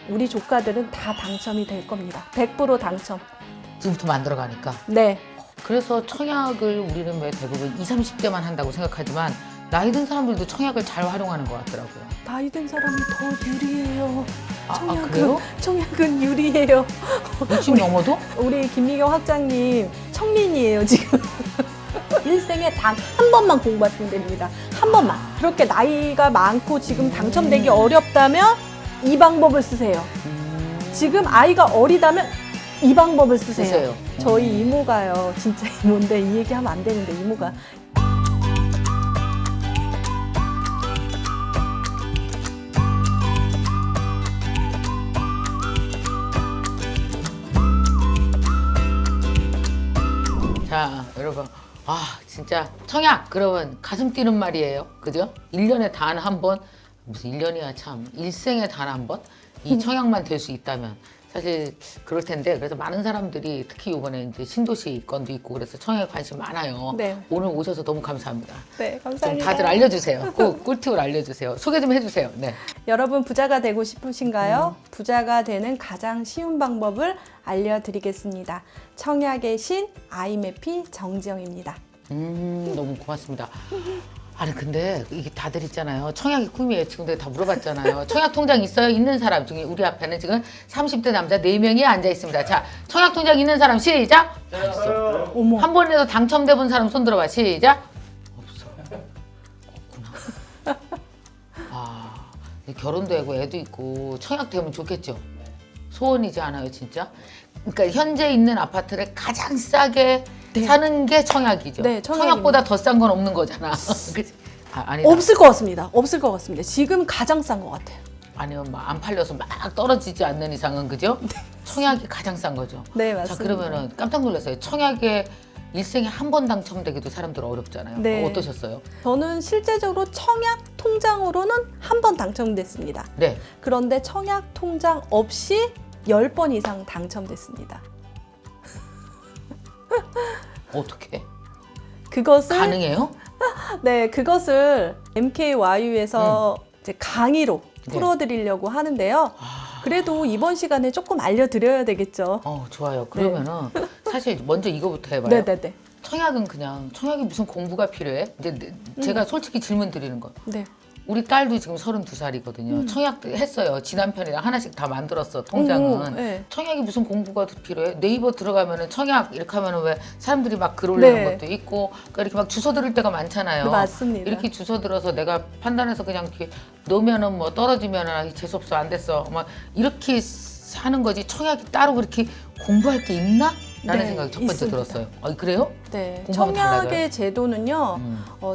우리 조카들은 다 당첨이 될 겁니다. 100% 당첨. 지금부터 만들어가니까. 네. 그래서 청약을 우리는 왜 대부분 20, 30대만 한다고 생각하지만 나이 든 사람들도 청약을 잘 활용하는 것 같더라고요. 나이 든 사람이 더 유리해요. 그래요? 청약은 유리해요. 60 넘어도? 우리 김미경 학장님 청린이에요 지금. 일생에 단 한 번만 공부하시면 됩니다. 한 번만. 그렇게 나이가 많고 지금 당첨되기 어렵다면 이 방법을 쓰세요. 지금 아이가 어리다면 이 방법을 쓰세요. 저희 이모가요. 진짜 이모인데 이 얘기하면 안 되는데 이모가. 자, 여러분. 진짜 청약 그러면 가슴 뛰는 말이에요. 그죠? 1년에 단 한 번, 무슨 1년이야 참. 일생에 단 한 번 이 청약만 될 수 있다면 사실 그럴 텐데 그래서 많은 사람들이 특히 이번에 이제 신도시 건도 있고 그래서 청약에 관심 많아요. 네. 오늘 오셔서 너무 감사합니다. 네, 좀 감사합니다. 다들 알려주세요. 꼭 꿀팁을 알려주세요. 소개 좀 해주세요. 네. 여러분 부자가 되고 싶으신가요? 부자가 되는 가장 쉬운 방법을 알려드리겠습니다. 청약의 신 아이메피 정지영입니다. 너무 고맙습니다. 아니 근데 이게 다들 있잖아요. 청약이 꿈이에요. 지금 내가 다 물어봤잖아요. 청약 통장 있어요? 있는 사람 중에 우리 앞에는 지금 30대 남자 4명이 앉아 있습니다. 자, 청약 통장 있는 사람 시작. 다 있어. 어머. 한 번이라도 당첨돼 본 사람 손 들어봐. 시작. 없어. 없구나. 결혼도 하고 애도 있고 청약 되면 좋겠죠. 소원이지 않아요, 진짜? 그러니까 현재 있는 아파트를 가장 싸게 사는 게 청약이죠. 네, 청약보다 더 싼 건 없는 거잖아. 그치? 아니다. 없을 것 같습니다. 없을 것 같습니다. 지금 가장 싼 것 같아요. 아니면 막 안 팔려서 막 떨어지지 않는 이상은 그죠? 청약이 가장 싼 거죠. 네, 맞습니다. 자, 그러면은 깜짝 놀랐어요. 청약에 일생에 한 번 당첨되기도 사람들 어렵잖아요. 네. 어떠셨어요? 저는 실제적으로 청약 통장으로는 한 번 당첨됐습니다. 네. 그런데 청약 통장 없이 10번 이상 당첨됐습니다. 어떻게? 그것을 가능해요? 네, 그것을 MKYU에서 이제 강의로 네. 풀어드리려고 하는데요. 그래도 이번 시간에 조금 알려드려야 되겠죠. 좋아요. 그러면은 사실 먼저 이거부터 해봐요. 네네네. 청약은 그냥 청약이 무슨 공부가 필요해? 이제 제가 솔직히 질문 드리는 거. 네. 우리 딸도 지금 32살이거든요. 청약도 했어요. 지 남편이랑 하나씩 다 만들었어. 통장은. 네. 청약이 무슨 공부가 필요해? 네이버 들어가면은 청약 이렇게 하면은 왜 사람들이 막 글 올리는 네. 것도 있고 그러니까 이렇게 막 주소 들을 때가 많잖아요. 네, 맞습니다. 이렇게 주소 들어서 내가 판단해서 그냥 이렇게 넣으면은 뭐 떨어지면은 재수 없어 안 됐어. 막 이렇게 하는 거지. 청약이 따로 그렇게 공부할 게 있나? 라는 네, 생각이 첫 번째 있습니다. 들었어요. 그래요? 네. 공부하면 달라져요? 청약의 제도는요,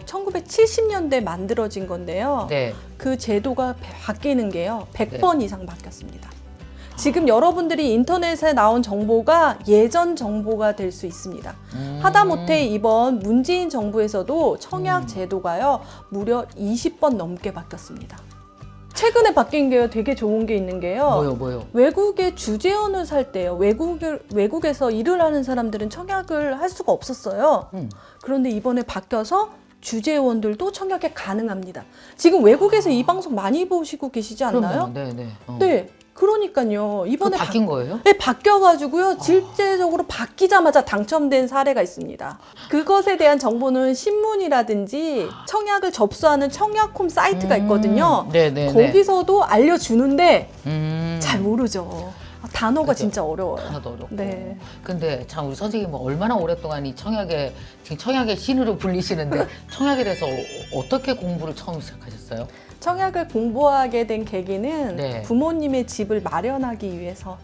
1970년대 만들어진 건데요. 네. 그 제도가 바뀌는 게요, 100번 이상 바뀌었습니다. 지금 여러분들이 인터넷에 나온 정보가 예전 정보가 될 수 있습니다. 하다못해 이번 문재인 정부에서도 청약 제도가요, 무려 20번 넘게 바뀌었습니다. 최근에 바뀐 게요, 되게 좋은 게 있는 게요. 뭐요? 외국에 주재원을 살 때요. 외국에서 일을 하는 사람들은 청약을 할 수가 없었어요. 그런데 이번에 바뀌어서 주재원들도 청약이 가능합니다. 지금 외국에서 이 방송 많이 보시고 계시지 않나요? 네네. 네. 그러니까요. 이번에 바뀐 거예요? 네, 바뀌어가지고요. 실제적으로 바뀌자마자 당첨된 사례가 있습니다. 그것에 대한 정보는 신문이라든지 청약을 접수하는 청약홈 사이트가 있거든요. 네네. 거기서도 알려주는데 잘 잘 모르죠. 단어가 그죠. 진짜 어려워요. 하나도 어렵고. 네. 근데 참 우리 선생님은 얼마나 오랫동안 이 청약에 지금 청약의 신으로 불리시는데 청약에 대해서 어떻게 공부를 처음 시작하셨어요? 청약을 공부하게 된 계기는 네. 부모님의 집을 마련하기 위해서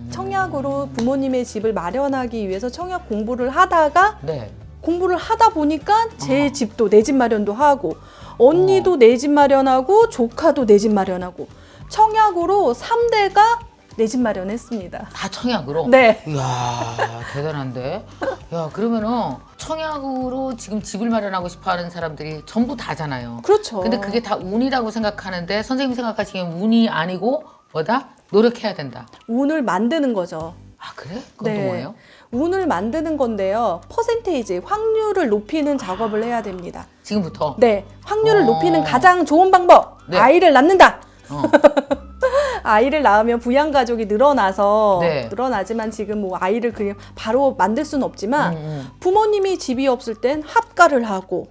청약으로 부모님의 집을 마련하기 위해서 청약 공부를 하다가 네. 공부를 하다 보니까 제 집도 내 집 마련도 하고 언니도 내 집 마련하고 조카도 내 집 마련하고 청약으로 3대가 내 집 마련했습니다. 다 청약으로? 네. 이야 대단한데. 야 그러면은 청약으로 지금 집을 마련하고 싶어하는 사람들이 전부 다잖아요. 그렇죠. 근데 그게 다 운이라고 생각하는데 선생님 생각하시기엔 운이 아니고 뭐다? 노력해야 된다. 운을 만드는 거죠. 아 그래? 그건 또 네. 뭐예요? 운을 만드는 건데요. 퍼센테이지, 확률을 높이는 작업을 해야 됩니다. 지금부터? 네. 확률을 높이는 가장 좋은 방법. 네. 아이를 낳는다. 어. 아이를 낳으면 부양 가족이 늘어나서 네. 늘어나지만 지금 뭐 아이를 그냥 바로 만들 수는 없지만 부모님이 집이 없을 땐 합가를 하고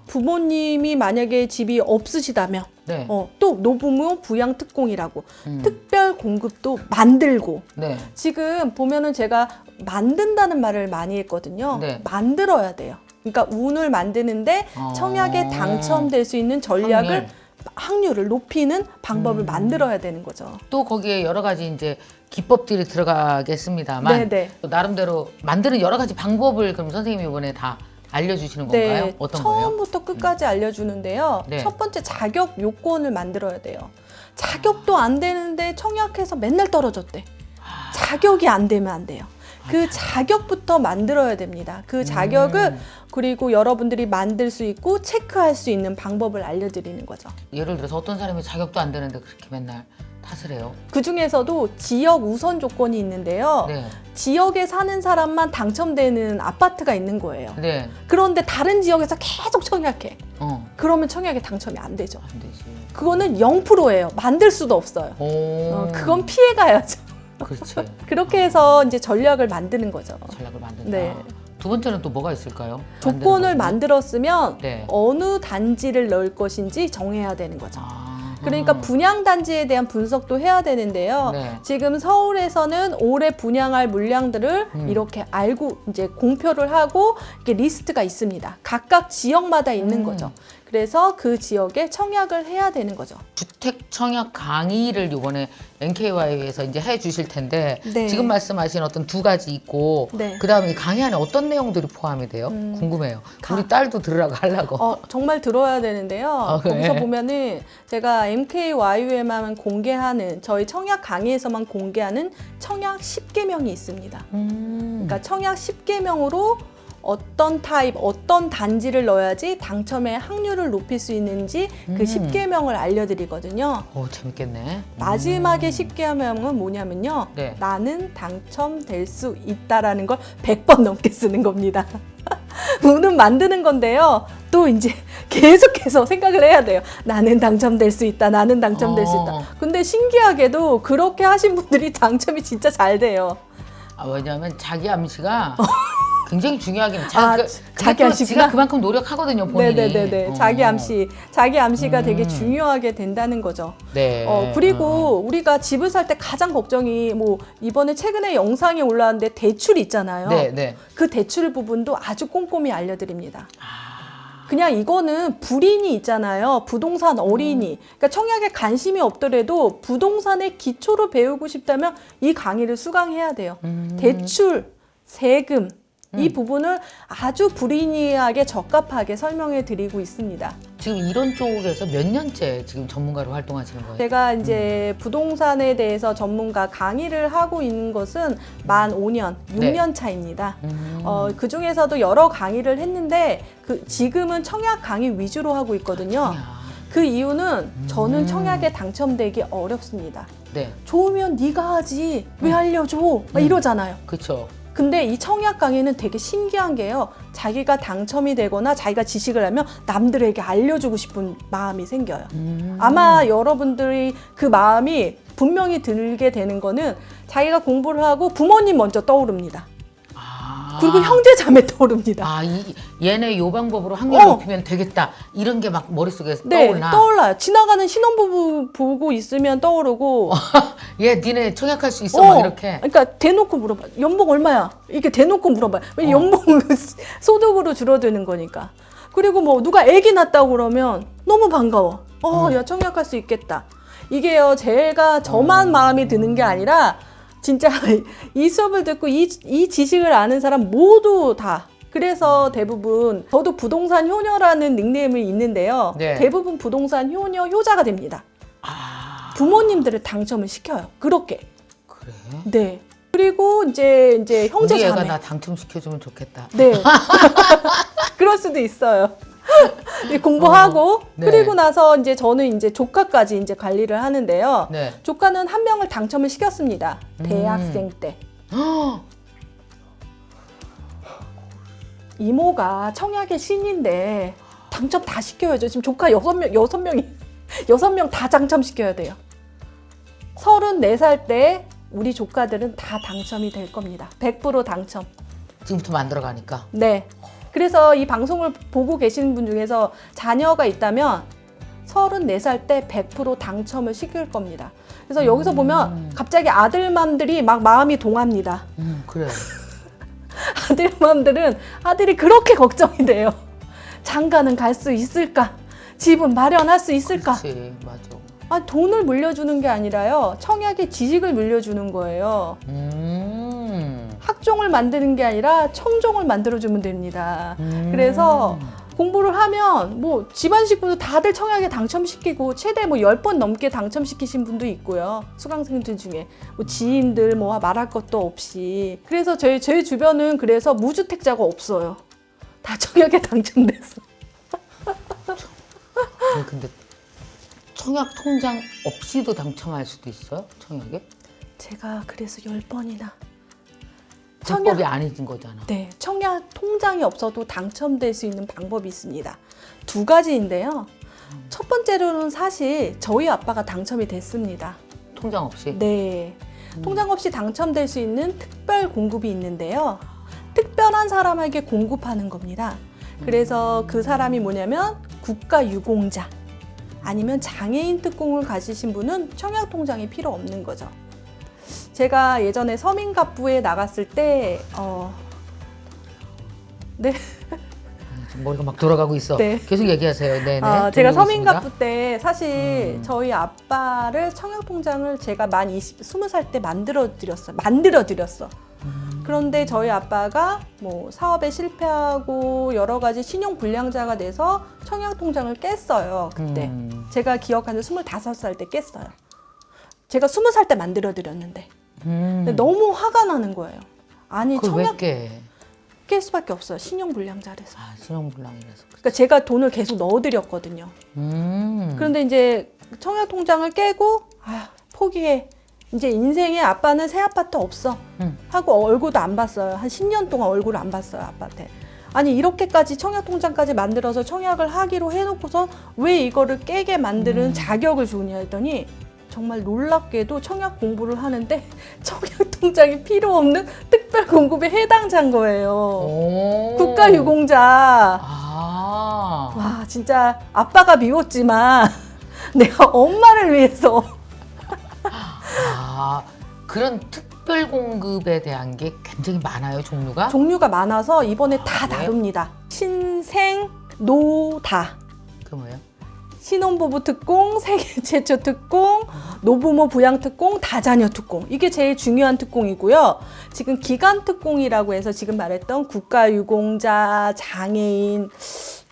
부모님이 만약에 집이 없으시다면 네. 또 노부모 부양 특공이라고 특별 공급도 만들고 네. 지금 보면은 제가 만든다는 말을 많이 했거든요. 네. 만들어야 돼요. 그러니까 운을 만드는데 청약에 당첨될 수 있는 전략을 확률을 높이는 방법을 만들어야 되는 거죠. 또 거기에 여러 가지 이제 기법들이 들어가겠습니다만 네네. 또 나름대로 만드는 여러 가지 방법을 그럼 선생님이 이번에 다 알려주시는 건가요? 네, 어떤 거예요? 처음부터 끝까지 알려주는데요. 네. 첫 번째 자격 요건을 만들어야 돼요. 자격도 안 되는데 청약해서 맨날 떨어졌대. 자격이 안 되면 안 돼요. 그 자격부터 만들어야 됩니다. 그 자격을 그리고 여러분들이 만들 수 있고 체크할 수 있는 방법을 알려드리는 거죠. 예를 들어서 어떤 사람이 자격도 안 되는데 그렇게 맨날 탓을 해요? 그 중에서도 지역 우선 조건이 있는데요. 네. 지역에 사는 사람만 당첨되는 아파트가 있는 거예요. 네. 그런데 다른 지역에서 계속 청약해. 그러면 청약에 당첨이 안 되죠. 안 되지. 그거는 0%예요. 만들 수도 없어요. 그건 피해 가야죠. 그렇지. 그렇게 해서 이제 전략을 만드는 거죠. 전략을 만든다. 네. 두 번째는 또 뭐가 있을까요? 조건을 만들었으면 네. 어느 단지를 넣을 것인지 정해야 되는 거죠. 그러니까 음. 분양 단지에 대한 분석도 해야 되는데요. 네. 지금 서울에서는 올해 분양할 물량들을 이렇게 알고 이제 공표를 하고 이렇게 리스트가 있습니다. 각각 지역마다 있는 거죠. 그래서 그 지역에 청약을 해야 되는 거죠. 주택 청약 강의를 이번에 NKY에서 이제 해 주실 텐데 네. 지금 말씀하신 어떤 두 가지 있고 네. 그다음에 이 강의 안에 어떤 내용들이 포함이 돼요? 궁금해요. 우리 딸도 들으라고 하려고. 정말 들어야 되는데요. 그래? 거기서 보면은 제가 MKYU에만 공개하는 저희 청약 강의에서만 공개하는 청약 10개명이 있습니다. 그러니까 청약 10개명으로 어떤 타입, 어떤 단지를 넣어야지 당첨의 확률을 높일 수 있는지 그 10개명을 알려드리거든요. 오, 재밌겠네. 마지막에 10개명은 뭐냐면요. 네. 나는 당첨될 수 있다라는 걸 100번 넘게 쓰는 겁니다. 운은 만드는 건데요. 또 이제 계속해서 생각을 해야 돼요. 나는 당첨될 수 있다. 나는 당첨될 수 있다. 근데 신기하게도 그렇게 하신 분들이 당첨이 진짜 잘 돼요. 왜냐하면 자기 암시가 굉장히 중요하긴 해요. 자기 암시구나. 지가 그만큼 노력하거든요, 본인이. 네네네. 자기 암시가 되게 중요하게 된다는 거죠. 네. 그리고 우리가 집을 살 때 가장 걱정이 뭐 이번에 최근에 영상이 올라왔는데 대출 있잖아요. 네, 네. 그 대출 부분도 아주 꼼꼼히 알려드립니다. 그냥 이거는 불인이 있잖아요. 부동산 어린이. 그러니까 청약에 관심이 없더라도 부동산의 기초로 배우고 싶다면 이 강의를 수강해야 돼요. 대출, 세금, 이 부분을 아주 불이니하게 적합하게 설명해 드리고 있습니다. 지금 이런 쪽에서 몇 년째 지금 전문가로 활동하시는 거예요? 제가 이제 부동산에 대해서 전문가 강의를 하고 있는 것은 만 5년, 6년 차입니다. 그 중에서도 여러 강의를 했는데 지금은 청약 강의 위주로 하고 있거든요. 그 이유는 저는 청약에 당첨되기 어렵습니다. 네. 좋으면 네가 하지 왜 알려줘? 막 이러잖아요. 그렇죠. 근데 이 청약 강의는 되게 신기한 게요. 자기가 당첨이 되거나 자기가 지식을 하면 남들에게 알려주고 싶은 마음이 생겨요. 아마 여러분들이 그 마음이 분명히 들게 되는 거는 자기가 공부를 하고 부모님 먼저 떠오릅니다. 그리고 형제 자매 떠오릅니다. 얘네 요 방법으로 확률을 높이면 되겠다. 이런 게 막 머릿속에 떠올라. 떠올라요. 지나가는 신혼부부 보고 있으면 떠오르고. 얘 니네 청약할 수 있어? 막 이렇게. 그러니까 대놓고 물어봐. 연봉 얼마야? 이렇게 대놓고 물어봐요. 왜 연봉 소득으로 줄어드는 거니까. 그리고 뭐 누가 애기 낳았다고 그러면 너무 반가워. 야 청약할 수 있겠다. 이게요. 제가 저만 마음이 드는 게 아니라 진짜 이 수업을 듣고 이 지식을 아는 사람 모두 다. 그래서 대부분 저도 부동산 효녀라는 닉네임이 있는데요. 네. 대부분 부동산 효자가 됩니다. 부모님들을 당첨을 시켜요. 그렇게. 그래? 네. 그리고 이제 형제 우리 애가 자매. 나 당첨시켜주면 좋겠다. 네. 그럴 수도 있어요. 공부하고 네. 그리고 나서 이제 저는 이제 조카까지 이제 관리를 하는데요. 네. 조카는 한 명을 당첨을 시켰습니다. 대학생 때. 이모가 청약의 신인데 당첨 다 시켜야죠. 지금 조카 6명 다 당첨시켜야 돼요. 34살 때 우리 조카들은 다 당첨이 될 겁니다. 100% 당첨. 지금부터 만들어 가니까. 네. 그래서 이 방송을 보고 계시는 분 중에서 자녀가 있다면 34살 때 100% 당첨을 시킬 겁니다. 그래서 여기서 보면 갑자기 아들맘들이 막 마음이 동합니다. 그래. 아들맘들은 아들이 그렇게 걱정이 돼요. 장가는 갈 수 있을까? 집은 마련할 수 있을까? 그렇지, 맞아. 아, 돈을 물려주는 게 아니라요. 청약의 지식을 물려주는 거예요. 학종을 만드는 게 아니라 청종을 만들어주면 됩니다. 그래서 공부를 하면 뭐 집안 식구도 다들 청약에 당첨시키고 최대 뭐 10번 넘게 당첨시키신 분도 있고요. 수강생들 중에 뭐 지인들 뭐 말할 것도 없이. 그래서 제 주변은 그래서 무주택자가 없어요. 다 청약에 당첨됐어. 근데 청약 통장 없이도 당첨할 수도 있어요? 청약에? 제가 그래서 10번이나 불법이 아닌 거잖아. 네, 청약 통장이 없어도 당첨될 수 있는 방법이 있습니다. 두 가지인데요. 첫 번째로는 사실 저희 아빠가 당첨이 됐습니다. 통장 없이? 네, 통장 없이 당첨될 수 있는 특별 공급이 있는데요. 특별한 사람에게 공급하는 겁니다. 그래서 그 사람이 뭐냐면 국가유공자 아니면 장애인 특공을 가지신 분은 청약 통장이 필요 없는 거죠. 제가 예전에 서민갑부에 나갔을 때 네. 머리가 막 돌아가고 있어. 네. 계속 얘기하세요. 네네. 제가 들리고 서민갑부 있습니다. 때 사실 저희 아빠를 청약 통장을 제가 만 20살 때 만들어 드렸어. 그런데 저희 아빠가 뭐 사업에 실패하고 여러 가지 신용 불량자가 돼서 청약 통장을 깼어요. 그때 제가 기억하는 25살 때 깼어요. 제가 20살 때 만들어 드렸는데 근데 너무 화가 나는 거예요. 아니 그걸 청약 왜 깨? 깰 수밖에 없어요. 신용 불량자라서. 아, 신용불량이라서. 그러니까 제가 돈을 계속 넣어 드렸거든요. 그런데 이제 청약 통장을 깨고 포기해. 이제 인생에 아빠는 새 아파트 없어 하고 얼굴도 안 봤어요. 한 10년 동안 얼굴을 안 봤어요, 아빠한테. 아니 이렇게까지 청약 통장까지 만들어서 청약을 하기로 해놓고서 왜 이거를 깨게 만드는 자격을 주냐 했더니 정말 놀랍게도 청약 공부를 하는데 청약 통장이 필요 없는 특별 공급에 해당자인 거예요. 국가유공자. 와 진짜 아빠가 미웠지만 내가 엄마를 위해서 그런 특별 공급에 대한 게 굉장히 많아요, 종류가? 종류가 많아서 이번에 다 그래요? 다룹니다. 신생, 노, 다. 그 뭐예요? 신혼부부 특공, 세계 최초 특공, 노부모 부양 특공, 다자녀 특공. 이게 제일 중요한 특공이고요. 지금 기간 특공이라고 해서 지금 말했던 국가유공자, 장애인,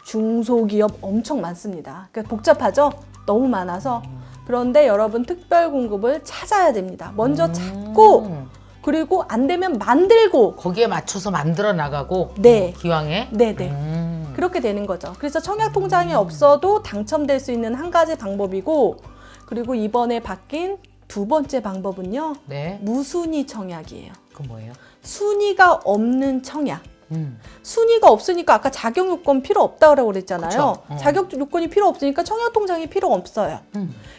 중소기업 엄청 많습니다. 그러니까 복잡하죠? 너무 많아서. 그런데 여러분 특별 공급을 찾아야 됩니다. 먼저 찾고 그리고 안 되면 만들고 거기에 맞춰서 만들어 나가고 네. 기왕에 네네 그렇게 되는 거죠. 그래서 청약 통장이 없어도 당첨될 수 있는 한 가지 방법이고 그리고 이번에 바뀐 두 번째 방법은요. 네. 무순위 청약이에요. 그 뭐예요? 순위가 없는 청약. 순위가 없으니까 아까 자격 요건 필요 없다고 그랬잖아요. 그쵸. 자격 요건이 필요 없으니까 청약 통장이 필요 없어요.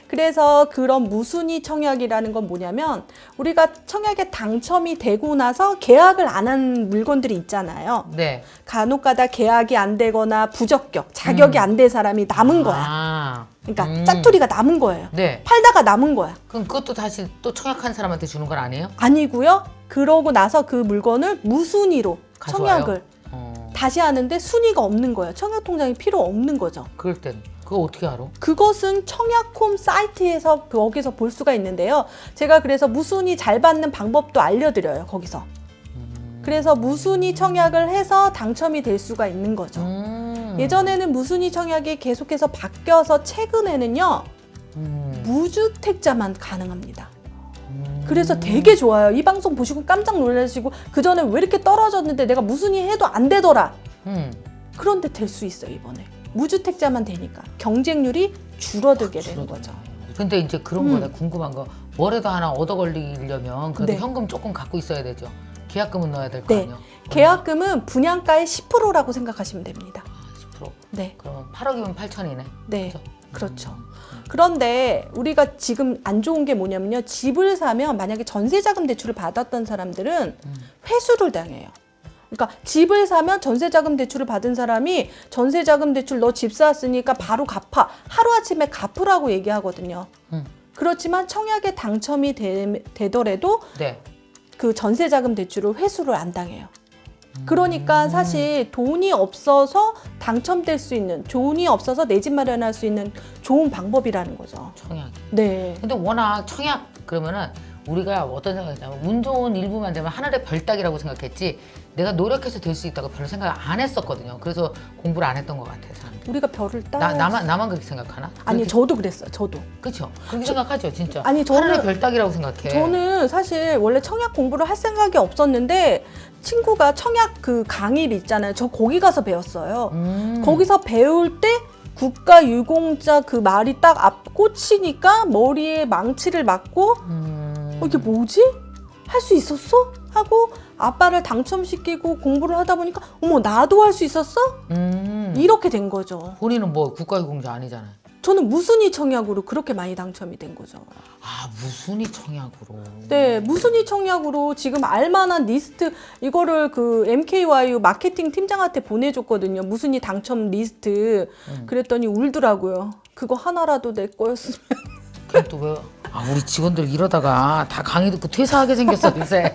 그래서 그런 무순위 청약이라는 건 뭐냐면 우리가 청약에 당첨이 되고 나서 계약을 안 한 물건들이 있잖아요. 네. 간혹가다 계약이 안 되거나 부적격, 자격이 안 된 사람이 남은 거야. 그러니까 짜투리가 남은 거예요. 네. 팔다가 남은 거야. 그럼 그것도 다시 또 청약한 사람한테 주는 건 아니에요? 아니고요. 그러고 나서 그 물건을 무순위로 가져와요? 청약을 다시 하는데 순위가 없는 거예요. 청약 통장이 필요 없는 거죠. 그럴 땐 그거 어떻게 알아? 그것은 청약홈 사이트에서 거기서 볼 수가 있는데요. 제가 그래서 무순위 잘 받는 방법도 알려드려요. 거기서. 그래서 무순위 청약을 해서 당첨이 될 수가 있는 거죠. 예전에는 무순위 청약이 계속해서 바뀌어서 최근에는요. 무주택자만 가능합니다. 그래서 되게 좋아요. 이 방송 보시고 깜짝 놀라시고 그전에 왜 이렇게 떨어졌는데 내가 무순위 해도 안 되더라. 그런데 될 수 있어요. 이번에. 무주택자만 되니까 경쟁률이 줄어들게 되는 거죠. 근데 이제 그런 거네. 궁금한 거. 뭐라도 하나 얻어 걸리려면 그래도 네. 현금 조금 갖고 있어야 되죠. 계약금은 넣어야 될 거 네. 아니에요? 계약금은 분양가의 10%라고 생각하시면 됩니다. 10%. 네. 그러면 8억이면 8천이네. 네. 그죠? 그렇죠. 그런데 우리가 지금 안 좋은 게 뭐냐면요. 집을 사면 만약에 전세자금 대출을 받았던 사람들은 회수를 당해요. 그러니까 집을 사면 전세자금 대출을 받은 사람이 전세자금 대출 너 집 샀으니까 바로 갚아. 하루아침에 갚으라고 얘기하거든요. 그렇지만 청약에 당첨이 되더라도 네. 그 전세자금 대출을 회수를 안 당해요. 그러니까 사실 돈이 없어서 당첨될 수 있는, 돈이 없어서 내 집 마련할 수 있는 좋은 방법이라는 거죠. 청약. 네. 근데 워낙 청약 그러면은 우리가 어떤 생각이냐면 운 좋은 일부만 되면 하늘의 별 따기라고 생각했지 내가 노력해서 될 수 있다고 별로 생각 안 했었거든요. 그래서 공부를 안 했던 것 같아요, 사람들. 우리가 별을 따. 나만 그렇게 생각하나? 아니 저도 그랬어요. 저도. 그렇죠. 그렇게 생각하죠, 진짜. 아니, 하늘의 별 따기라고 생각해. 저는 사실 원래 청약 공부를 할 생각이 없었는데 친구가 청약 그 강의를 있잖아요. 저 거기 가서 배웠어요. 거기서 배울 때 국가유공자 그 말이 딱 앞 꽂히니까 머리에 망치를 맞고 이게 뭐지? 할 수 있었어? 하고 아빠를 당첨시키고 공부를 하다 보니까 어머 나도 할 수 있었어? 이렇게 된 거죠. 본인은 뭐 국가유공자 아니잖아요. 저는 무순위 청약으로 그렇게 많이 당첨이 된 거죠. 아, 무순위 청약으로. 네, 무순위 청약으로 지금 알만한 리스트 이거를 그 MKYU 마케팅 팀장한테 보내줬거든요. 무순위 당첨 리스트. 그랬더니 울더라고요. 그거 하나라도 내 거였으면. 그럼 또 왜? 아, 우리 직원들 이러다가 다 강의 듣고 퇴사하게 생겼어, 요새.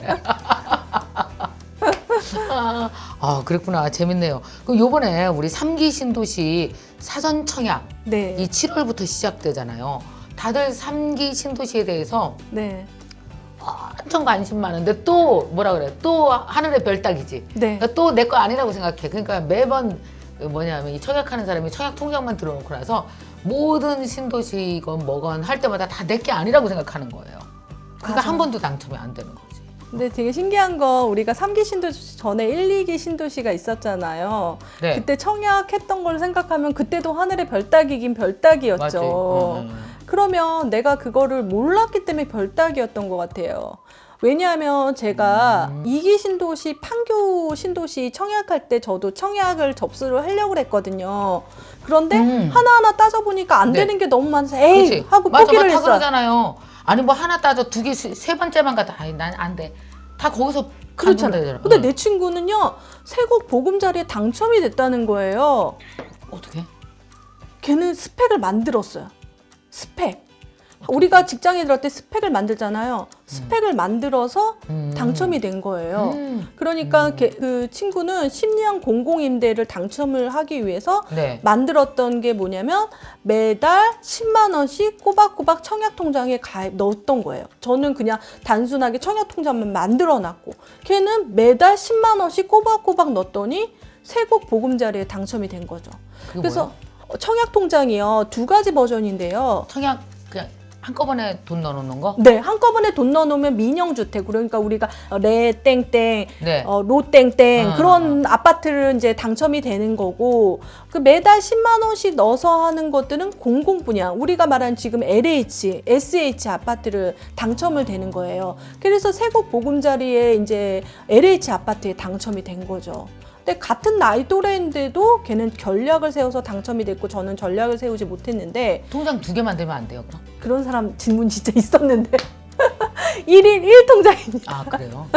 아, 그랬구나. 재밌네요. 그럼 요번에 우리 3기 신도시 사전 청약 네. 이 7월부터 시작되잖아요. 다들 3기 신도시에 대해서 네. 엄청 관심 많은데 또 뭐라 그래? 또 하늘의 별 따기지. 네. 그러니까 또 내 거 아니라고 생각해. 그러니까 매번 뭐냐면 이 청약하는 사람이 청약 통장만 들어놓고 나서 모든 신도시건 뭐건 할 때마다 다 내 게 아니라고 생각하는 거예요. 그러니까 맞아. 한 번도 당첨이 안 되는 거지. 근데 되게 신기한 거 우리가 3기 신도시 전에 1, 2기 신도시가 있었잖아요. 네. 그때 청약했던 걸 생각하면 그때도 하늘의 별따기긴 별따기였죠. 맞지. 그러면 내가 그거를 몰랐기 때문에 별따기였던 것 같아요. 왜냐하면 제가 2기 신도시, 판교 신도시 청약할 때 저도 청약을 접수를 하려고 했거든요. 그런데 하나하나 따져보니까 안 네. 되는 게 너무 많아서 에이 그치? 하고 맞아, 포기를 다 했어요. 그러잖아요. 아니 뭐 하나 따져 두 개, 세 번째만 가다 아니 난 안 돼. 다 거기서 그렇잖아요. 근데 내 친구는요 세곡 보금자리에 당첨이 됐다는 거예요. 어떻게? 걔는 스펙을 만들었어요. 스펙. 우리가 직장에 들어갈 때 스펙을 만들잖아요. 스펙을 만들어서 당첨이 된 거예요. 그러니까 그 친구는 10년 공공임대를 당첨을 하기 위해서 네. 만들었던 게 뭐냐면 매달 10만 원씩 꼬박꼬박 청약통장에 넣었던 거예요. 저는 그냥 단순하게 청약통장만 만들어놨고 걔는 매달 10만 원씩 꼬박꼬박 넣었더니 세곡 보금자리에 당첨이 된 거죠. 그래서 청약통장이요 2가지 버전인데요. 청약 그냥 한꺼번에 돈 넣어놓는 거? 네, 한꺼번에 돈 넣어놓으면 민영주택, 그러니까 우리가 레땡땡, 네. 로땡땡 그런 아파트를 이제 당첨이 되는 거고, 그 매달 10만 원씩 넣어서 하는 것들은 공공 분야, 우리가 말하는 지금 LH, SH 아파트를 당첨을 되는 거예요. 그래서 세곡 보금자리에 이제 LH 아파트에 당첨이 된 거죠. 근데 같은 나이 또래인데도 걔는 전략을 세워서 당첨이 됐고 저는 전략을 세우지 못했는데 통장 2개 만들면 안 돼요, 그럼? 그런 사람 질문 진짜 있었는데 1일 1통장입니다. 아, 그래요?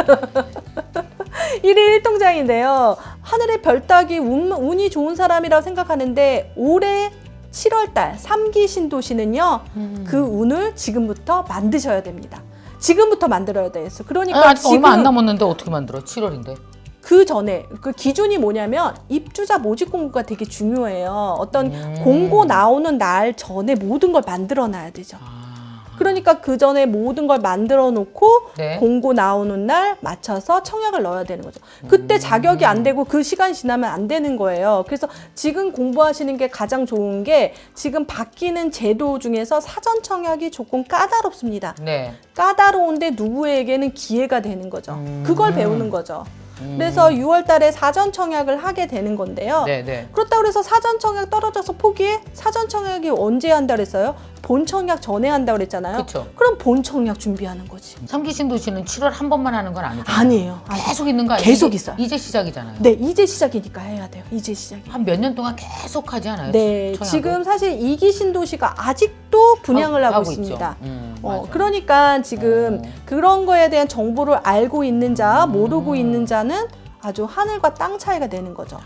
1일 1통장인데요. 하늘의 별 따기 운이 좋은 사람이라고 생각하는데 올해 7월달 3기 신도시는요. 그 운을 지금부터 만드셔야 됩니다. 지금부터 만들어야 돼서 그러니까 아직 얼마 안 남았는데 어떻게 만들어? 7월인데. 그 전에 그 기준이 뭐냐면 입주자 모집 공고가 되게 중요해요. 어떤 공고 나오는 날 전에 모든 걸 만들어 놔야 되죠. 그러니까 그 전에 모든 걸 만들어 놓고 네. 공고 나오는 날 맞춰서 청약을 넣어야 되는 거죠. 그때 자격이 안 되고 그 시간이 지나면 안 되는 거예요. 그래서 지금 공부하시는 게 가장 좋은 게 지금 바뀌는 제도 중에서 사전 청약이 조금 까다롭습니다. 네. 까다로운데 누구에게는 기회가 되는 거죠. 그걸 배우는 거죠. 그래서 6월 달에 사전 청약을 하게 되는 건데요. 네네. 그렇다고 해서 사전 청약 떨어져서 포기해? 사전 청약이 언제 한다 그랬어요? 본 청약 전에 한다 그랬잖아요. 그쵸. 그럼 본 청약 준비하는 거지. 3기 신도시는 7월 한 번만 하는 건 아니잖아요. 아니에요. 계속 있는 거 아니에요? 계속 있어요. 이제 시작이잖아요. 네, 이제 시작이니까 해야 돼요. 이제 시작이. 한 몇 년 동안 계속 하지 않아요? 네, 청약을? 지금 사실 2기 신도시가 아직도 분양을 하고 있습니다. 맞아요. 그러니까 지금 그런 거에 대한 정보를 알고 있는 자, 모르고 있는 자는 아주 하늘과 땅 차이가 되는 거죠.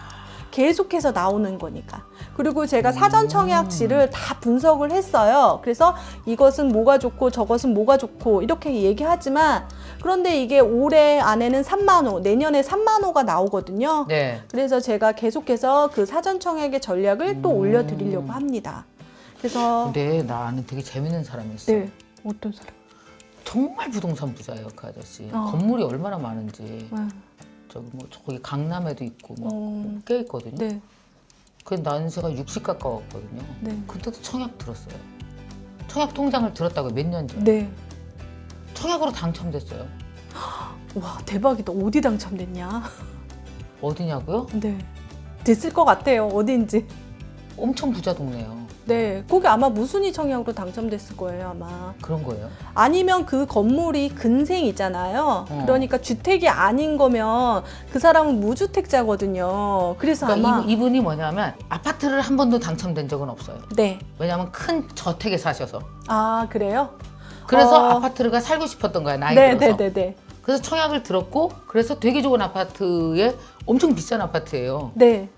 계속해서 나오는 거니까. 그리고 제가 사전 청약지를 다 분석을 했어요. 그래서 이것은 뭐가 좋고 저것은 뭐가 좋고 이렇게 얘기하지만 그런데 이게 올해 안에는 3만 호, 내년에 3만 호가 나오거든요. 네. 그래서 제가 계속해서 그 사전 청약의 전략을 또 올려드리려고 합니다. 그래서 근데 나는 되게 재밌는 사람이 있어. 네, 어떤 사람? 정말 부동산 부자예요, 그 아저씨. 어. 건물이 얼마나 많은지. 네. 저기 뭐 저기 강남에도 있고 어. 막 꽤 있거든요. 네, 그 난세가 60 가까웠거든요. 네, 그때도 청약 들었어요. 청약 통장을 들었다고요, 몇 년 전. 네. 청약으로 당첨됐어요. 와, 대박이다. 어디 당첨됐냐? 어디냐고요? 네, 됐을 것 같아요. 어딘지. 엄청 부자 동네예요. 네, 거기 아마 무순위 청약으로 당첨됐을 거예요, 아마. 그런 거예요. 아니면 그 건물이 근생이잖아요. 그러니까 주택이 아닌 거면 그 사람은 무주택자거든요. 그래서 그러니까 아마 이분이 뭐냐면 아파트를 한 번도 당첨된 적은 없어요. 네. 왜냐면 큰 저택에 사셔서. 아, 그래요? 그래서 어. 아파트가 살고 싶었던 거야, 나이 네, 들어서. 네, 네, 네. 그래서 청약을 들었고 그래서 되게 좋은 아파트에 엄청 비싼 아파트예요. 네.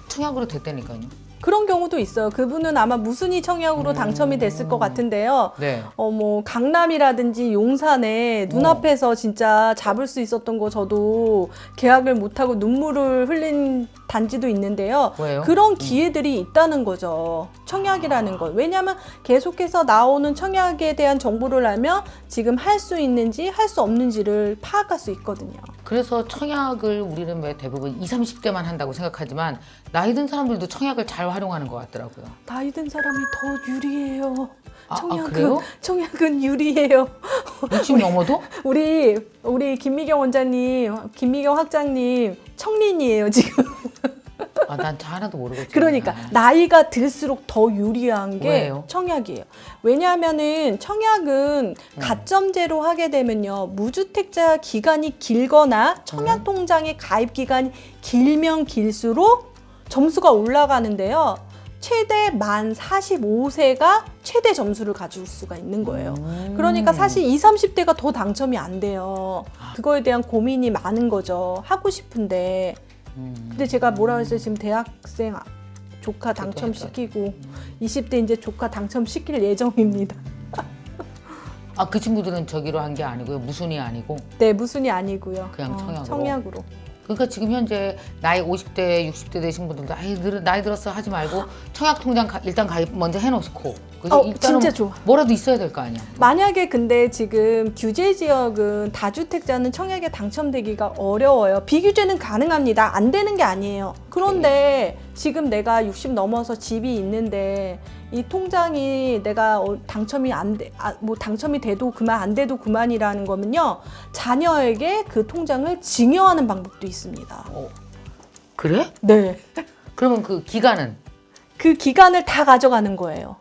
청약으로 됐다니까요. 그런 경우도 있어요. 그분은 아마 무순위 청약으로 당첨이 됐을 것 같은데요. 네. 뭐 강남이라든지 용산에 눈앞에서 진짜 잡을 수 있었던 거 저도 계약을 못하고 눈물을 흘린 단지도 있는데요. 왜요? 그런 기회들이 있다는 거죠. 청약이라는 건. 왜냐하면 계속해서 나오는 청약에 대한 정보를 알면 지금 할 수 있는지 할 수 없는지를 파악할 수 있거든요. 그래서 청약을 우리는 왜 대부분 20, 30대만 한다고 생각하지만 나이 든 사람들도 청약을 잘 활용하는 것 같더라고요. 나이 든 사람이 더 유리해요. 그래요? 청약은 유리해요. 60 넘어도? 우리 김미경 원장님, 김미경 학장님 청린이에요 지금. 난 하나도 모르겠죠. 그러니까 나이가 들수록 더 유리한 게 왜요? 청약이에요. 왜냐하면은 청약은 가점제로 하게 되면요, 무주택자 기간이 길거나 청약 통장의 가입 기간이 길면 길수록 점수가 올라가는데요. 최대 만 45세가 최대 점수를 가질 수가 있는 거예요. 그러니까 사실 20, 30대가 더 당첨이 안 돼요. 그거에 대한 고민이 많은 거죠. 하고 싶은데. 근데 제가 뭐라 그랬어요? 지금 대학생 조카 당첨시키고 20대 이제 조카 당첨시킬 예정입니다. 그 친구들은 저기로 한 게 아니고요. 무순이 아니고. 네, 무순이 아니고요. 그냥 청약으로? 청약으로. 그러니까 지금 현재 나이 50대, 60대 되신 분들도 나이 들었어 하지 말고 청약 통장 일단 가입 먼저 해놓고. 그래서 일단은 진짜 좋아. 뭐라도 있어야 될 거 아니야. 만약에 근데 지금 규제 지역은 다주택자는 청약에 당첨되기가 어려워요. 비규제는 가능합니다. 안 되는 게 아니에요. 그런데 지금 내가 60 넘어서 집이 있는데 이 통장이 내가 당첨이 안 돼, 뭐 당첨이 돼도 그만 안 돼도 그만이라는 거면요, 자녀에게 그 통장을 증여하는 방법도 있습니다. 그래? 네. 그러면 그 기간은? 그 기간을 다 가져가는 거예요.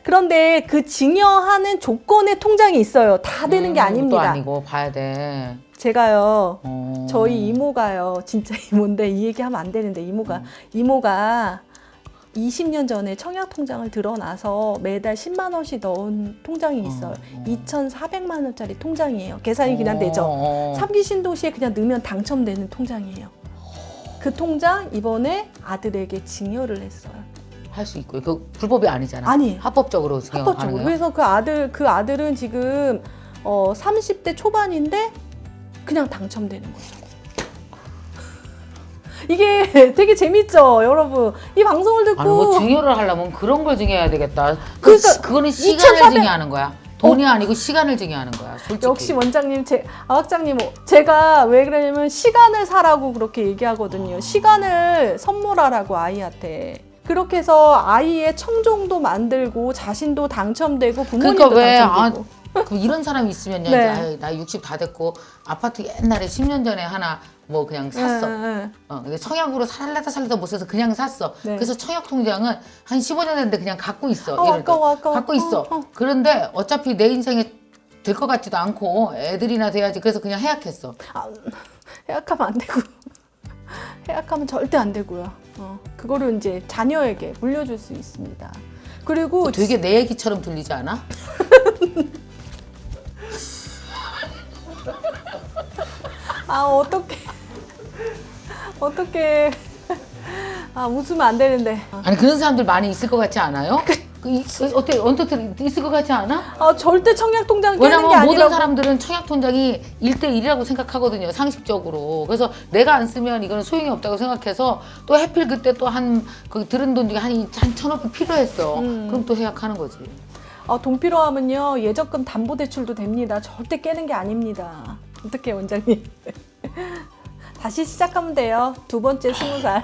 그런데 그 증여하는 조건의 통장이 있어요. 다 되는 게 아닙니다. 또 아니고 봐야 돼. 제가요, 저희 이모가요, 진짜 이모인데 이 얘기하면 안 되는데 이모가 20년 전에 청약 통장을 들어놔서 매달 10만 원씩 넣은 통장이 있어요. 2,400만 원짜리 통장이에요. 계산이 그냥 되죠. 3기 신도시에 그냥 넣으면 당첨되는 통장이에요. 그 통장 이번에 아들에게 증여를 했어요. 할 수 있고요. 그 불법이 아니잖아. 아니에요. 합법적으로 증여하는 합법적으로. 거예요? 그래서 그 아들은 지금 30대 초반인데 그냥 당첨되는 거죠. 이게 되게 재밌죠, 여러분. 이 방송을 듣고 뭐 증여를 하려면 그런 걸 증여해야 되겠다. 그러니까 그거는 시간을 2,400 증여하는 거야. 돈이 아니고 시간을 증여하는 거야. 솔직히. 역시 원장님, 학장님, 제가 왜 그러냐면 시간을 사라고 그렇게 얘기하거든요. 시간을 선물하라고 아이한테. 그렇게 해서 아이의 청종도 만들고 자신도 당첨되고 부모님도 그러니까 왜 당첨되고. 그럼 이런 사람이 있으면 네. 이제 아유, 나 60 다 됐고 아파트 옛날에 10년 전에 하나 뭐 그냥 샀어. 네. 근데 청약으로 살려다 못 써서 그냥 샀어. 네. 그래서 청약 통장은 한 15년 됐는데 그냥 갖고 있어. 아까워. 갖고 있어. 그런데 어차피 내 인생에 될 것 같지도 않고 애들이나 돼야지. 그래서 그냥 해약했어. 해약하면 안 되고 해약하면 절대 안 되고요. 그거를 이제 자녀에게 물려줄 수 있습니다. 그리고 되게 내 얘기처럼 들리지 않아? 어떻게 웃으면 안 되는데. 아니 그런 사람들 많이 있을 것 같지 않아요? 어때 언뜻 있을 것 같지 않아? 절대 청약 통장 깨는 게 왜냐면 모든 아니라고. 사람들은 청약 통장이 1대1이라고 생각하거든요, 상식적으로. 그래서 내가 안 쓰면 이거는 소용이 없다고 생각해서 또 하필 그때 또 들은 돈 중에 한 1,500 필요했어. 그럼 또 해약하는 거지. 돈 필요하면요 예적금 담보대출도 됩니다. 절대 깨는 게 아닙니다. 어떡해 원장님. 다시 시작하면 돼요. 두 번째 20살.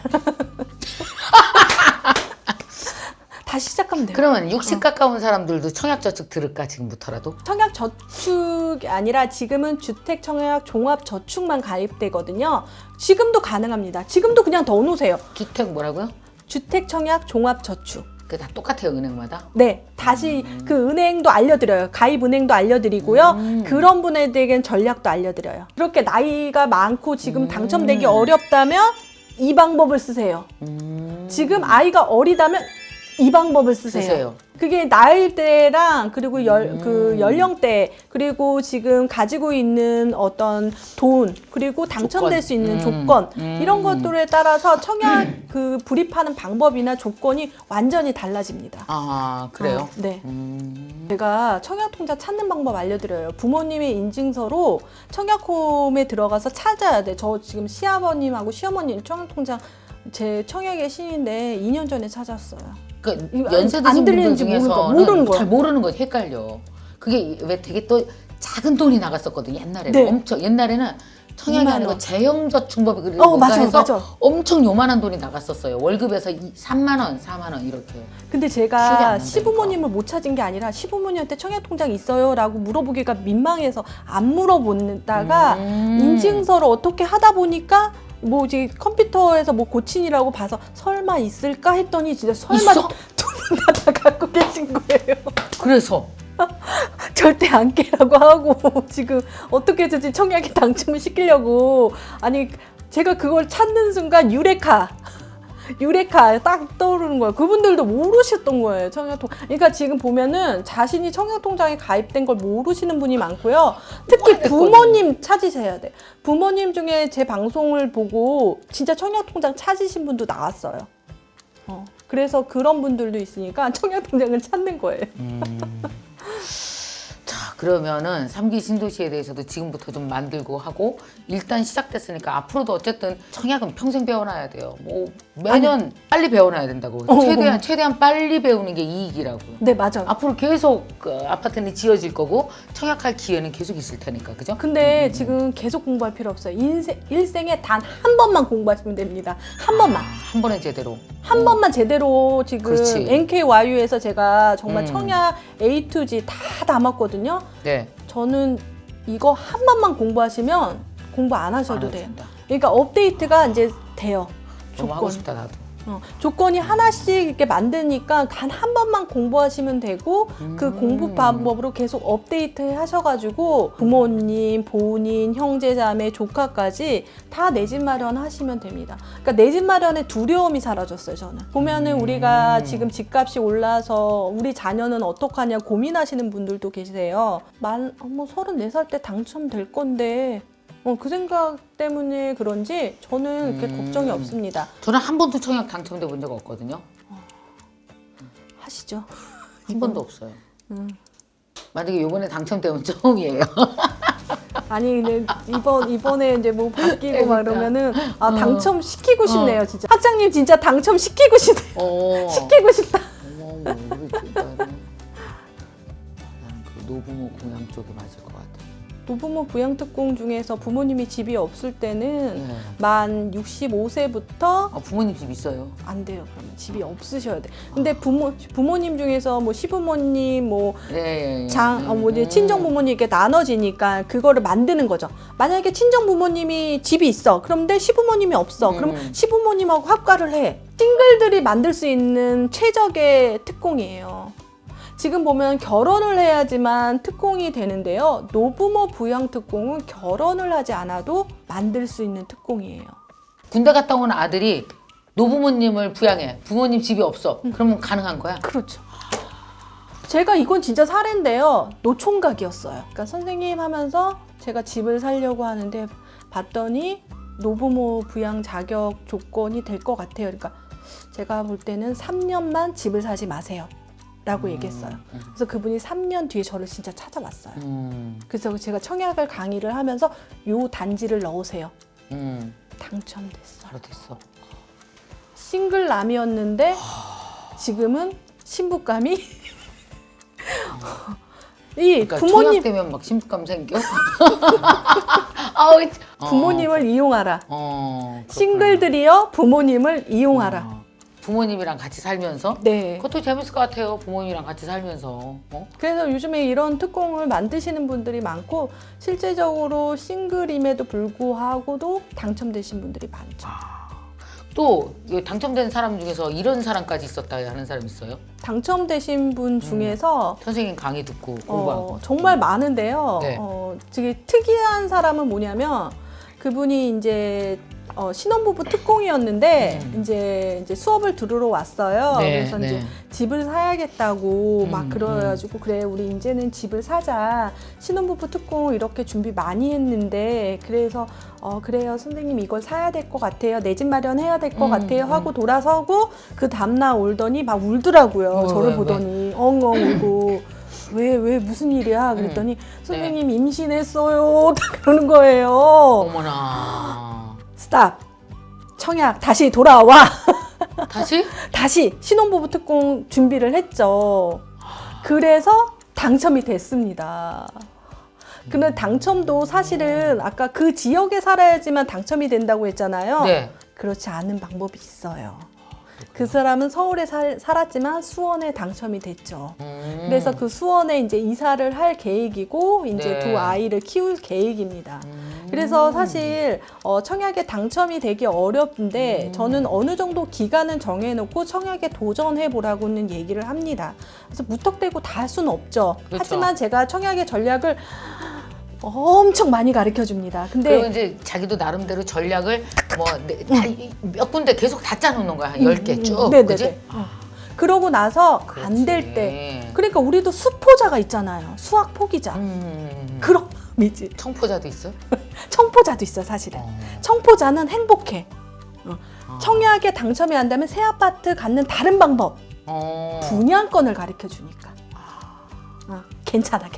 다시 시작하면 돼요. 그러면 60 가까운 사람들도 청약저축 들을까, 지금부터라도? 청약저축이 아니라 지금은 주택청약 종합저축만 가입되거든요. 지금도 가능합니다. 지금도 그냥 넣어놓으세요. 주택 뭐라고요? 주택청약종합저축. 그게 다 똑같아요, 은행마다? 네, 다시 그 은행도 알려드려요. 가입 은행도 알려드리고요. 그런 분에게는 전략도 알려드려요. 그렇게 나이가 많고 지금 당첨되기 어렵다면 이 방법을 쓰세요. 지금 아이가 어리다면 이 방법을 쓰세요. 그게 나이대랑 그리고 그 연령대 그리고 지금 가지고 있는 어떤 돈 그리고 당첨될 수 있는 조건 이런 것들에 따라서 청약 그 불입하는 방법이나 조건이 완전히 달라집니다. 아, 그래요? 네. 제가 청약통장 찾는 방법 알려드려요. 부모님의 인증서로 청약홈에 들어가서 찾아야 돼. 저 지금 시아버님하고 시어머님 청약통장 제 청약의 신인데 2년 전에 찾았어요. 그러니까 연세 안 드신 분들 들리는지 중에서는 모르는 거야. 잘 모르는 거지, 헷갈려. 그게 왜 되게 또 작은 돈이 나갔었거든, 옛날에는. 네. 엄청, 옛날에는 청약이 2만 아니고 원. 재형저축법이 맞아, 해서 맞아. 엄청 요만한 돈이 나갔었어요. 월급에서 3만 원, 4만 원 이렇게. 근데 기억이 안 제가 난다니까. 시부모님을 못 찾은 게 아니라 시부모님한테 청약통장 있어요? 라고 물어보기가 민망해서 안 물어보다가 인증서를 어떻게 하다 보니까 뭐 이제 컴퓨터에서 뭐 고친이라고 봐서 설마 있을까 했더니 진짜 설마 있어? 두 분 다 갖고 계신 거예요. 그래서 절대 안 깨라고 하고 지금 어떻게 해서든 청약에 당첨을 시키려고 아니 제가 그걸 찾는 순간 유레카 딱 떠오르는 거예요. 그분들도 모르셨던 거예요, 청약통. 그러니까 지금 보면은 자신이 청약통장에 가입된 걸 모르시는 분이 많고요. 특히 부모님 찾으셔야 돼. 부모님 중에 제 방송을 보고 진짜 청약통장 찾으신 분도 나왔어요. 그래서 그런 분들도 있으니까 청약통장을 찾는 거예요. 자, 그러면은 3기 신도시에 대해서도 지금부터 좀 만들고 하고 일단 시작됐으니까 앞으로도 어쨌든 청약은 평생 배워놔야 돼요. 뭐 매년 빨리 배워놔야 된다고. 최대한 빨리 배우는 게 이익이라고. 네, 맞아요. 앞으로 계속 아파트는 지어질 거고 청약할 기회는 계속 있을 테니까, 그죠? 근데 지금 계속 공부할 필요 없어요. 일생에 단 한 번만 공부하시면 됩니다. 한 번만. 한 번에 제대로. 한 번만 제대로 지금 그렇지. NKYU에서 제가 정말 청약 A to Z 다 담았거든요. 네. 저는 이거 한 번만 공부하시면 공부 안 하셔도 안 돼요. 해준다. 그러니까 업데이트가 이제 돼요. 너무 하고 싶다, 나도. 조건이 하나씩 이렇게 만드니까 단 한 번만 공부하시면 되고 그 공부 방법으로 계속 업데이트 하셔가지고 부모님, 본인, 형제자매, 조카까지 다 내 집 마련하시면 됩니다. 그러니까 내 집 마련의 두려움이 사라졌어요, 저는. 보면은 우리가 지금 집값이 올라서 우리 자녀는 어떡하냐 고민하시는 분들도 계세요. 뭐 34살 때 당첨될 건데 그 생각 때문에 그런지 저는 그렇게 걱정이 없습니다. 저는 한 번도 청약 당첨돼 본 적 없거든요. 하시죠. 한 번도 없어요. 만약에 이번에 당첨되면 처음이에요. 아니 근데 이번에 이제 뭐 바뀌고 막 그러니까. 그러면은 당첨 시키고 싶네요, 진짜. 학장님 진짜 당첨 시키고 싶네요. 시키고 싶다. 어머, 모르겠지. 나는 그 노부모 공양 쪽이 맞을 것 같아. 노부모 부양특공 중에서 부모님이 집이 없을 때는 네. 만 65세부터 아, 부모님 집 있어요. 안 돼요. 그러면 집이 없으셔야 돼. 근데 부모님 중에서 뭐 시부모님, 뭐 네. 뭐 이제 친정 부모님 이렇게 나눠지니까 그거를 만드는 거죠. 만약에 친정 부모님이 집이 있어. 그런데 시부모님이 없어. 그럼 시부모님하고 합가를 해. 싱글들이 만들 수 있는 최적의 특공이에요. 지금 보면 결혼을 해야지만 특공이 되는데요. 노부모 부양 특공은 결혼을 하지 않아도 만들 수 있는 특공이에요. 군대 갔다 온 아들이 노부모님을 부양해. 부모님 집이 없어. 그러면 가능한 거야? 그렇죠. 제가 이건 진짜 사례인데요. 노총각이었어요. 그러니까 선생님 하면서 제가 집을 살려고 하는데 봤더니 노부모 부양 자격 조건이 될 것 같아요. 그러니까 제가 볼 때는 3년만 집을 사지 마세요. 라고 얘기했어요. 그래서 그분이 3년 뒤에 저를 진짜 찾아왔어요. 그래서 제가 청약을 강의를 하면서 요 단지를 넣으세요. 당첨됐어요. 바로 됐어. 싱글남이었는데 지금은 신부감이 그러니까 부모님 청약 되면 막 신부감 생겨? 아우, 부모님을 이용하라. 그렇구나. 싱글들이여 부모님을 이용하라. 부모님이랑 같이 살면서? 네. 그것도 재밌을 것 같아요. 부모님이랑 같이 살면서. 그래서 요즘에 이런 특공을 만드시는 분들이 많고 실제적으로 싱글임에도 불구하고도 당첨되신 분들이 많죠. 또 당첨된 사람 중에서 이런 사람까지 있었다 하는 사람 있어요? 당첨되신 분 중에서 선생님 강의 듣고 공부한 거. 정말 많은데요. 네. 되게 특이한 사람은 뭐냐면 그분이 이제 신혼부부 특공이었는데 이제 수업을 들으러 왔어요. 네, 그래서 네. 이제 집을 사야겠다고 막 그래가지고 그래 우리 이제는 집을 사자. 신혼부부 특공 이렇게 준비 많이 했는데 그래서 그래요 선생님 이걸 사야 될 것 같아요. 내 집 마련해야 될 것 같아요 하고 돌아서고 그 다음날 울더니 막 울더라고요. 저를 왜? 보더니 엉엉 울고 왜 무슨 일이야 그랬더니 선생님 임신했어요 그러는 거예요. 어머나. 스탑. 청약 다시 돌아와. 다시? 신혼부부 특공 준비를 했죠. 그래서 당첨이 됐습니다. 근데 당첨도 사실은 아까 그 지역에 살아야지만 당첨이 된다고 했잖아요. 네. 그렇지 않은 방법이 있어요. 그 사람은 서울에 살았지만 수원에 당첨이 됐죠. 그래서 그 수원에 이제 이사를 할 계획이고 이제 네. 두 아이를 키울 계획입니다. 그래서 사실 청약에 당첨이 되기 어렵는데 저는 어느 정도 기간은 정해놓고 청약에 도전해 보라고는 얘기를 합니다. 그래서 무턱대고 다 할 수는 없죠. 그렇죠. 하지만 제가 청약의 전략을 엄청 많이 가르쳐 줍니다. 근데 그리고 이제 자기도 나름대로 전략을 몇 군데 계속 다 짜놓는 거야. 한 10개 쭉. 네네네. 그지? 그러고 나서 안 그렇지. 될 때. 그러니까 우리도 수포자가 있잖아요. 수학 포기자. 그런 마음이지. 청포자도 있어? 청포자도 있어 사실은. 청포자는 행복해. 청약에 당첨이 안 되면 새 아파트 갖는 다른 방법. 분양권을 가르쳐 주니까. 괜찮아.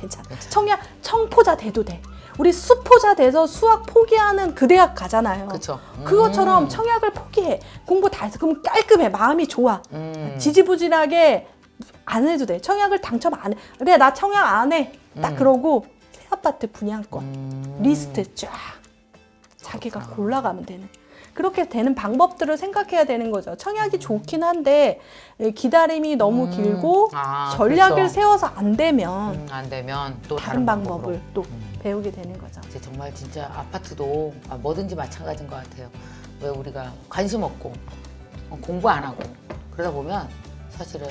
청포자 돼도 돼. 우리 수포자 돼서 수학 포기하는 그 대학 가잖아요. 그렇죠. 그것처럼 청약을 포기해. 공부 다 해서 그럼 깔끔해. 마음이 좋아. 지지부진하게 안 해도 돼. 청약을 당첨 안 해. 그래 나 청약 안 해. 딱 그러고 새 아파트 분양권 리스트 쫙 자기가 골라가면 되는. 그렇게 되는 방법들을 생각해야 되는 거죠. 청약이 좋긴 한데 기다림이 너무 길고 전략을 그렇죠. 세워서 안 되면 또 다른 방법을 방법으로. 또 배우게 되는 거죠. 이제 정말 진짜 아파트도 뭐든지 마찬가지인 것 같아요. 왜 우리가 관심 없고 공부 안 하고 그러다 보면 사실은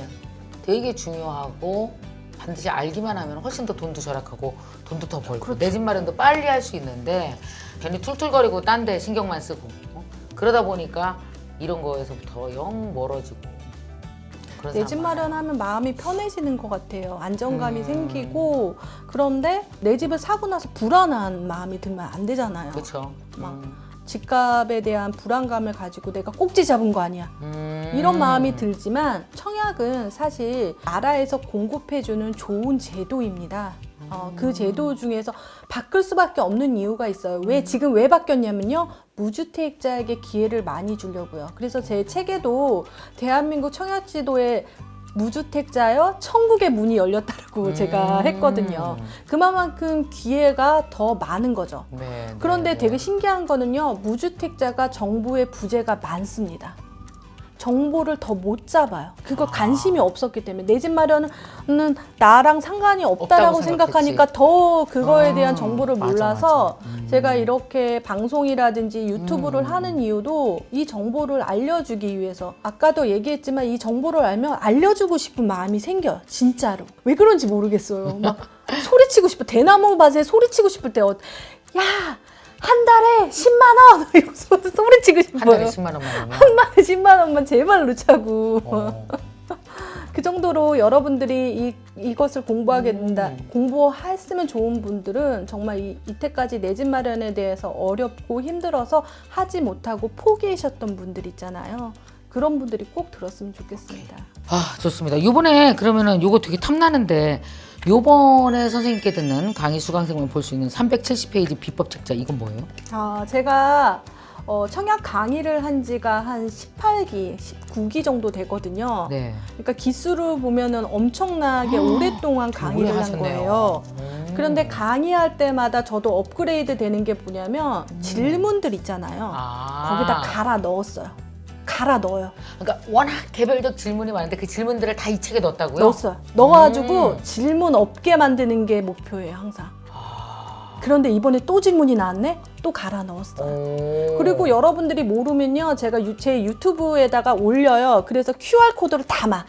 되게 중요하고 반드시 알기만 하면 훨씬 더 돈도 절약하고 돈도 더 벌고 그렇죠. 내 집 마련도 빨리 할 수 있는데 괜히 툴툴거리고 딴 데 신경만 쓰고 그러다 보니까 이런 거에서부터 영 멀어지고 그런 내 집 상황. 마련하면 마음이 편해지는 것 같아요. 안정감이 생기고 그런데 내 집을 사고 나서 불안한 마음이 들면 안 되잖아요. 그렇죠. 막 집값에 대한 불안감을 가지고 내가 꼭지 잡은 거 아니야. 이런 마음이 들지만 청약은 사실 나라에서 공급해주는 좋은 제도입니다. 그 제도 중에서 바꿀 수밖에 없는 이유가 있어요. 지금 왜 바뀌었냐면요. 무주택자에게 기회를 많이 주려고요. 그래서 제 책에도 대한민국 청약 지도에 무주택자여 천국의 문이 열렸다라고 제가 했거든요. 그만큼 기회가 더 많은 거죠. 네, 그런데 네, 되게 네. 신기한 거는요. 무주택자가 정부의 부재가 많습니다. 정보를 더 못 잡아요. 그거 관심이 없었기 때문에 내 집 마련은 나랑 상관이 없다라고 없다고 생각하니까 더 그거에 대한 정보를 맞아, 몰라서 맞아. 제가 이렇게 방송이라든지 유튜브를 하는 이유도 이 정보를 알려주기 위해서 아까도 얘기했지만 이 정보를 알면 알려주고 싶은 마음이 생겨요. 진짜로. 왜 그런지 모르겠어요. 막 소리치고 싶어. 대나무 밭에 소리치고 싶을 때 야! 한 달에 10만 원! 이러고 소리치고 싶어요. 한 달에 10만 원만 하면. 한 달에 10만 원만 제발로 차고. 어. 그 정도로 여러분들이 이것을 공부하게 된다. 공부했으면 좋은 분들은 정말 이때까지 내 집 마련에 대해서 어렵고 힘들어서 하지 못하고 포기하셨던 분들 있잖아요. 그런 분들이 꼭 들었으면 좋겠습니다. 아, 좋습니다. 요번에 그러면은 요거 되게 탐나는데 요번에 선생님께 듣는 강의 수강생만 볼 수 있는 370페이지 비법 책자 이건 뭐예요? 제가 청약 강의를 한 지가 한 18기, 19기 정도 되거든요. 네. 그러니까 기수를 보면은 엄청나게 오랫동안 강의를 오래 한 하셨네요. 거예요. 그런데 강의할 때마다 저도 업그레이드 되는 게 뭐냐면 질문들 있잖아요. 거기다 갈아 넣었어요. 갈아 넣어요. 그러니까 워낙 개별적 질문이 많은데 그 질문들을 다 이 책에 넣었다고요? 넣었어요. 넣어가지고 질문 없게 만드는 게 목표예요, 항상. 그런데 이번에 또 질문이 나왔네? 또 갈아 넣었어요. 그리고 여러분들이 모르면요, 제가 제 유튜브에다가 올려요. 그래서 QR코드를 담아.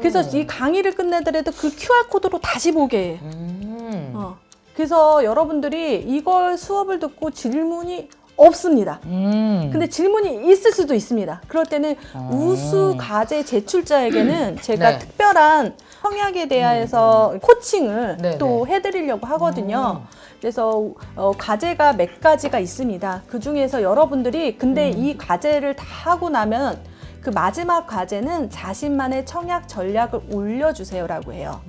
그래서 이 강의를 끝내더라도 그 QR코드로 다시 보게 해요. 그래서 여러분들이 이걸 수업을 듣고 질문이 없습니다. 근데 질문이 있을 수도 있습니다. 그럴 때는 우수 과제 제출자에게는 제가 네. 특별한 청약에 대해서 코칭을 네, 또 해드리려고 하거든요. 그래서 과제가 몇 가지가 있습니다. 그 중에서 여러분들이 근데 이 과제를 다 하고 나면 그 마지막 과제는 자신만의 청약 전략을 올려주세요라고 해요.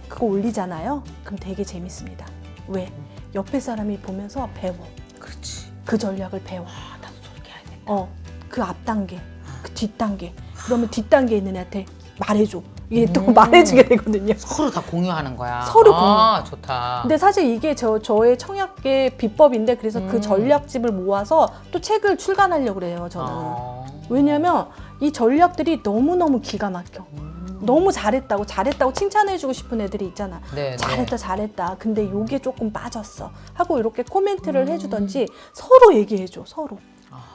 그거 올리잖아요. 그럼 되게 재밌습니다. 왜? 옆에 사람이 보면서 배워. 그렇지. 그 전략을 배워. 나도 저렇게 해야겠다. 그 앞 단계, 그 뒷 단계. 그러면 뒷 단계에 있는 애한테 말해줘. 이게 또 말해주게 되거든요. 서로 다 공유하는 거야. 서로 아, 좋다. 근데 사실 이게 저의 청약의 비법인데 그래서 그 전략집을 모아서 또 책을 출간하려고 그래요, 저는. 왜냐면 이 전략들이 너무너무 기가 막혀. 너무 잘했다고 칭찬해주고 싶은 애들이 있잖아. 네, 잘했다. 근데 요게 조금 빠졌어. 하고 이렇게 코멘트를 해주던지 서로 얘기해줘, 서로.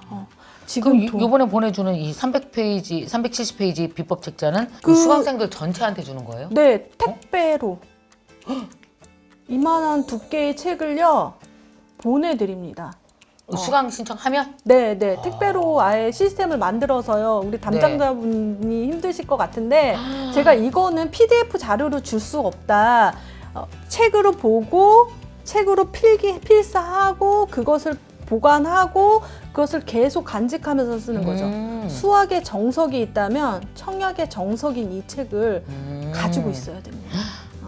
그럼 지금 요번에 보내주는 이 300페이지, 370페이지 비법 책자는 그- 수강생들 전체한테 주는 거예요? 네, 택배로 이만한 두께의 책을요 보내드립니다. 수강 신청하면? 네, 택배로 아예 시스템을 만들어서요. 우리 담당자분이 힘드실 것 같은데 제가 이거는 PDF 자료로 줄 수 없다. 책으로 보고 책으로 필사하고 그것을 보관하고 그것을 계속 간직하면서 쓰는 거죠. 수학의 정석이 있다면 청약의 정석인 이 책을 가지고 있어야 됩니다.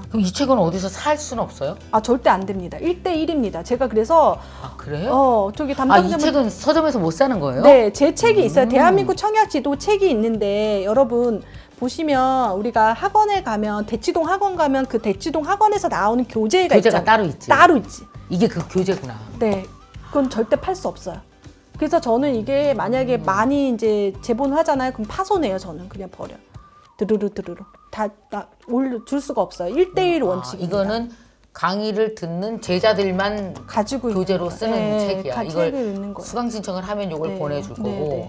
그럼 이 책은 어디서 살 수는 없어요? 절대 안 됩니다. 1대1입니다. 제가 그래서 아, 그래요? 저기 이 담당자분 책은 서점에서 못 사는 거예요? 네, 제 책이 있어요. 대한민국 청약 지도 책이 있는데 여러분 보시면 우리가 학원에 가면 대치동 학원 가면 그 대치동 학원에서 나오는 교재가 교재가 있잖아요. 따로 있지. 따로 있지. 이게 그 교재구나. 네, 그건 절대 팔 수 없어요. 그래서 저는 이게 만약에 많이 이제 제본을 하잖아요. 그럼 파손해요. 저는 그냥 버려. 드르르 다 줄 수가 없어요. 1대1 원칙입니다. 이거는 강의를 듣는 제자들만 가지고 교재로 있는 쓰는 거예요. 책이야. 책을 이걸 읽는 거예요. 수강 신청을 하면 이걸 네. 보내줄 거고. 네.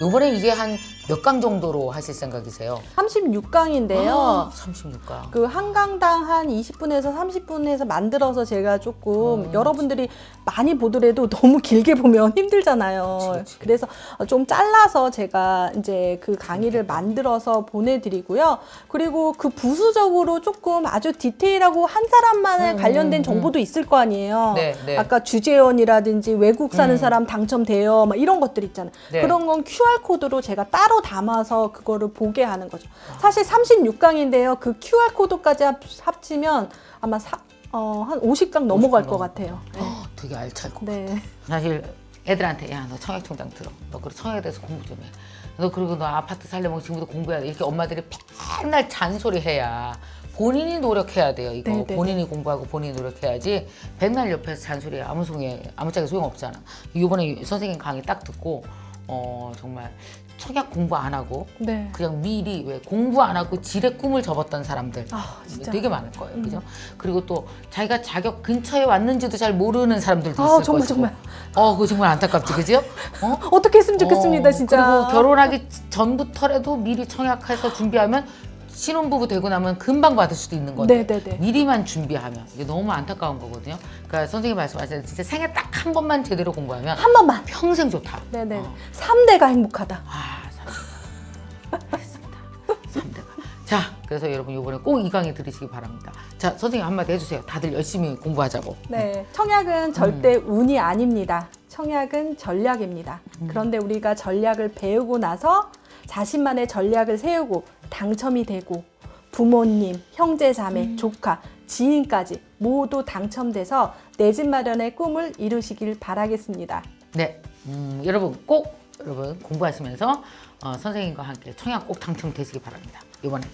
요번에 이게 한 몇 강 정도로 하실 생각이세요? 36강인데요. 36강. 그 한 강당 한 20분에서 30분에서 만들어서 제가 조금 여러분들이 많이 보더라도 너무 길게 보면 힘들잖아요. 그치. 그래서 좀 잘라서 제가 이제 그 강의를 만들어서 보내드리고요. 그리고 그 부수적으로 조금 아주 디테일하고 한 사람만에 관련된 정보도 있을 거 아니에요. 네. 아까 주재원이라든지 외국 사는 사람 당첨돼요. 막 이런 것들 있잖아요. 네. 그런 건 QR코드로 제가 따로 담아서 그거를 보게 하는 거죠. 사실 36강인데요. 그 QR코드까지 합치면 아마 한 50강 넘어갈 것 같아요. 되게 알차고. 네. 사실 애들한테 야 너 청약통장 들어. 너 그리고 청약에 대해서 공부 좀 해. 너 그리고 너 아파트 살려면 지금부터 공부해야 돼. 이렇게 엄마들이 맨날 잔소리해야 본인이 노력해야 돼요. 이거 네네네. 본인이 공부하고 본인이 노력해야지 맨날 옆에서 잔소리 아무짝에 소용없잖아. 이번에 선생님 강의 딱 듣고 정말 청약 공부 안 하고 네. 그냥 미리 왜 공부 안 하고 지레 꿈을 접었던 사람들 아, 진짜. 되게 많을 거예요. 그죠? 그리고 또 자기가 자격 근처에 왔는지도 잘 모르는 사람들도 아, 있을 정말, 것이고. 정말. 그거 정말 안타깝지, 그죠? 어떻게 했으면 좋겠습니다, 진짜. 그리고 결혼하기 전부터라도 미리 청약해서 준비하면 신혼부부 되고 나면 금방 받을 수도 있는 건데 네네네. 미리만 준비하면 이게 너무 안타까운 거거든요. 그러니까 선생님 말씀하신 진짜 생애 딱 한 번만 제대로 공부하면 한 번만. 평생 좋다. 네네. 3대가 행복하다. 아, 3대. 알겠습니다. 3대가. 자, 그래서 여러분 이번에 꼭 이 강의 들으시기 바랍니다. 자, 선생님 한마디 해주세요. 다들 열심히 공부하자고. 네. 청약은 절대 운이 아닙니다. 청약은 전략입니다. 그런데 우리가 전략을 배우고 나서 자신만의 전략을 세우고 당첨이 되고 부모님, 형제, 자매, 조카, 지인까지 모두 당첨돼서 내 집 마련의 꿈을 이루시길 바라겠습니다. 네, 여러분 꼭 여러분 공부하시면서 선생님과 함께 청약 꼭 당첨되시기 바랍니다. 이번에